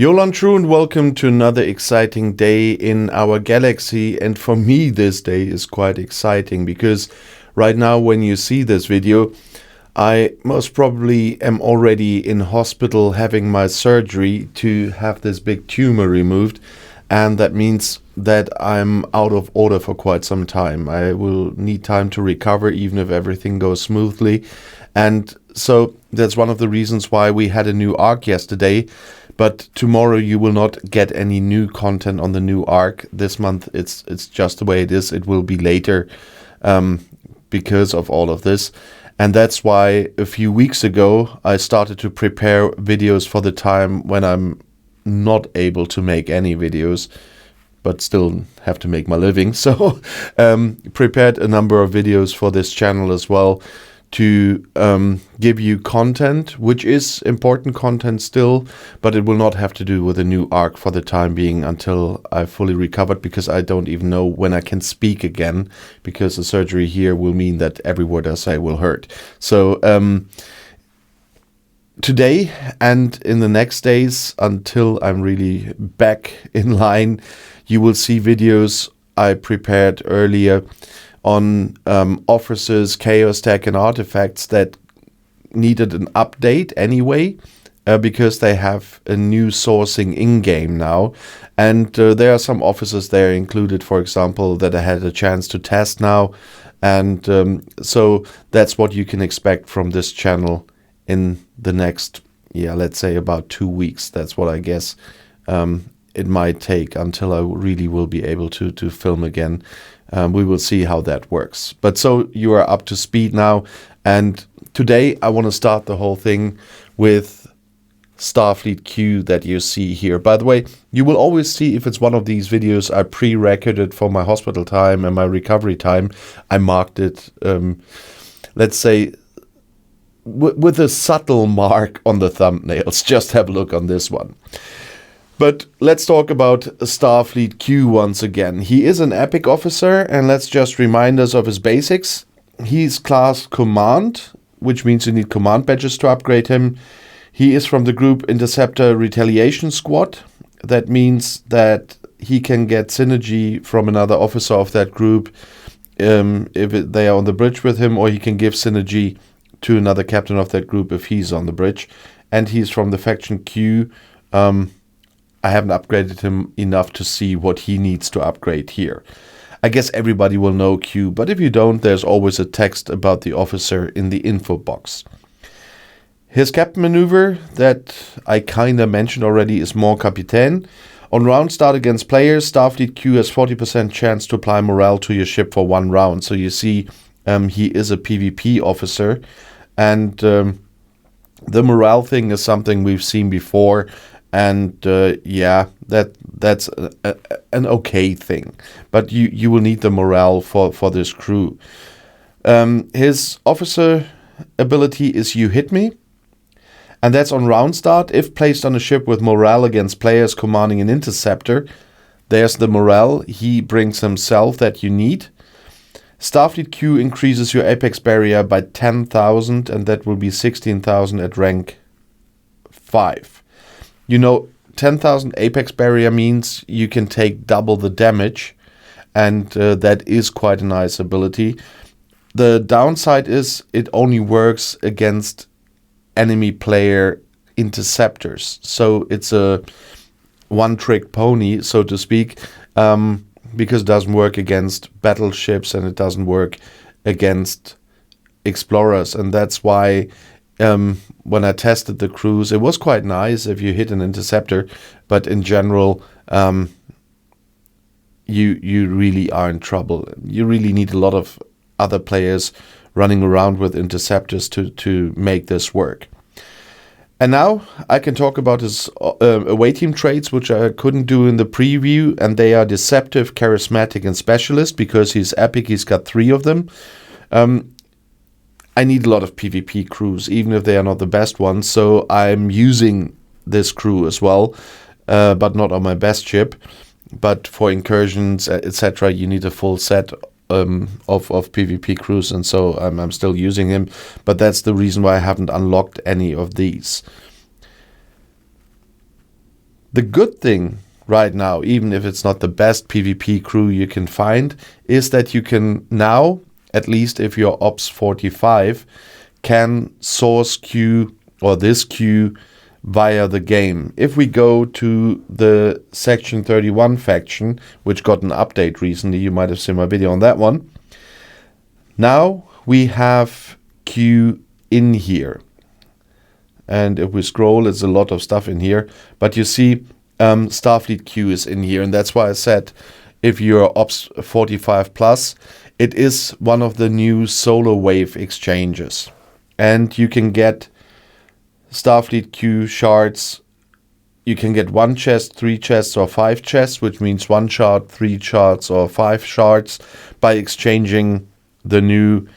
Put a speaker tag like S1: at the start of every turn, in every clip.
S1: Yolan True and welcome to another exciting day in our galaxy. And for me, this day is quite exciting because right now when you see this video, I most probably am already in hospital having my surgery to have this big tumor removed. And that means that I'm out of order for quite some time. I will need time to recover even if everything goes smoothly. And so that's one of the reasons why we had a new arc yesterday. But tomorrow you will not get any new content on the new arc. This month it's just the way it is. It will be later because of all of this. And that's why a few weeks ago I started to prepare videos for the time when I'm not able to make any videos, but still have to make my living. So prepared a number of videos for this channel as well to give you content, which is important content still, but it will not have to do with a new arc for the time being until I've fully recovered, because I don't even know when I can speak again, because the surgery here will mean that every word I say will hurt. So today and in the next days, until I'm really back in line, you will see videos I prepared earlier on officers, chaos tech and artifacts that needed an update anyway, because they have a new sourcing in-game now. And there are some officers there included, for example, that I had a chance to test now. And so that's what you can expect from this channel in the next, let's say about 2 weeks. That's what I guess it might take until I really will be able to film again. We will see how that works. But so you are up to speed now. And today I want to start the whole thing with Starfleet Q that you see here. By the way, you will always see if it's one of these videos I pre-recorded for my hospital time and my recovery time. I marked it, let's say, with a subtle mark on the thumbnails. Just have a look on this one. But let's talk about Starfleet Q once again. He is an epic officer, and let's just remind us of his basics. He's class command, which means you need command badges to upgrade him. He is from the group Interceptor Retaliation Squad. That means that he can get synergy from another officer of that group if they are on the bridge with him, or he can give synergy to another captain of that group if he's on the bridge. And he's from the faction Q. I haven't upgraded him enough to see what he needs to upgrade here. I guess everybody will know Q, but if you don't, there's always a text about the officer in the info box. His captain maneuver that I kinda mentioned already is More Capitaine. On round start against players, Starfleet Q has 40% chance to apply morale to your ship for 1 round. So you see, he is a PvP officer, and the morale thing is something we've seen before. And that's an okay thing, but you will need the morale for this crew. His officer ability is You Hit Me, and that's on round start. If placed on a ship with morale against players commanding an interceptor, there's the morale he brings himself that you need. Starfleet Q increases your apex barrier by 10,000, and that will be 16,000 at rank 5. You know, 10,000 apex barrier means you can take double the damage, and that is quite a nice ability. The downside is it only works against enemy player interceptors. So it's a one-trick pony, so to speak, because it doesn't work against battleships and it doesn't work against explorers. And that's why when I tested the crews, it was quite nice if you hit an interceptor, but in general, you really are in trouble. You really need a lot of other players running around with interceptors to make this work. And now I can talk about his away team traits, which I couldn't do in the preview, and they are Deceptive, Charismatic, and Specialist. Because he's epic, he's got 3 of them. I need a lot of PvP crews, even if they are not the best ones. So I'm using this crew as well, but not on my best ship. But for incursions, etc., you need a full set of PvP crews, and so I'm still using him. But that's the reason why I haven't unlocked any of these. The good thing right now, even if it's not the best PvP crew you can find, is that you can now, at least if you're Ops 45, can source Q or this Q via the game. If we go to the Section 31 faction, which got an update recently, you might have seen my video on that one. Now we have Q in here. And if we scroll, there's a lot of stuff in here. But you see, Starfleet Q is in here. And that's why I said, if you're Ops 45 plus, it is one of the new solar wave exchanges. And you can get Starfleet Q shards. You can get 1 chest, 3 chests, or 5 chests, which means 1 shard, 3 shards, or 5 shards by exchanging the new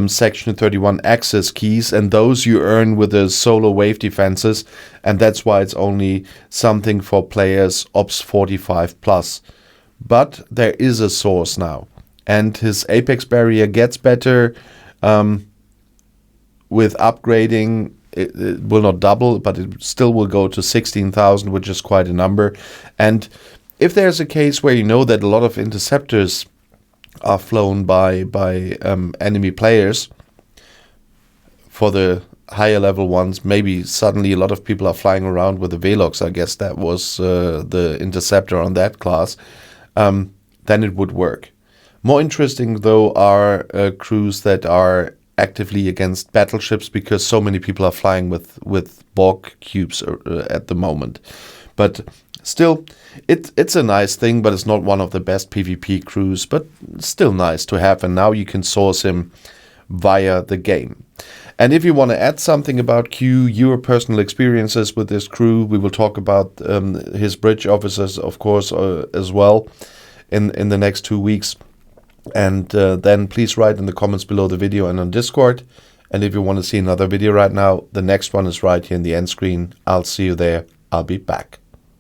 S1: Section 31 access keys, and those you earn with the solar wave defenses, and that's why it's only something for players Ops 45 plus. But there is a source now, and his apex barrier gets better with upgrading. It will not double, but it still will go to 16,000, which is quite a number. And if there's a case where you know that a lot of interceptors are flown by enemy players, for the higher level ones, maybe suddenly a lot of people are flying around with the Velox. I guess that was the interceptor on that class. Then it would work. More interesting, though, are crews that are actively against battleships, because so many people are flying with Borg cubes at the moment. But still, it's a nice thing, but it's not one of the best PvP crews, but still nice to have. And now you can source him via the game. And if you want to add something about Q, your personal experiences with this crew, we will talk about his bridge officers, of course, as well in the next 2 weeks. And then please write in the comments below the video and on Discord. And if you want to see another video right now, the next one is right here in the end screen. I'll see you there. I'll be back.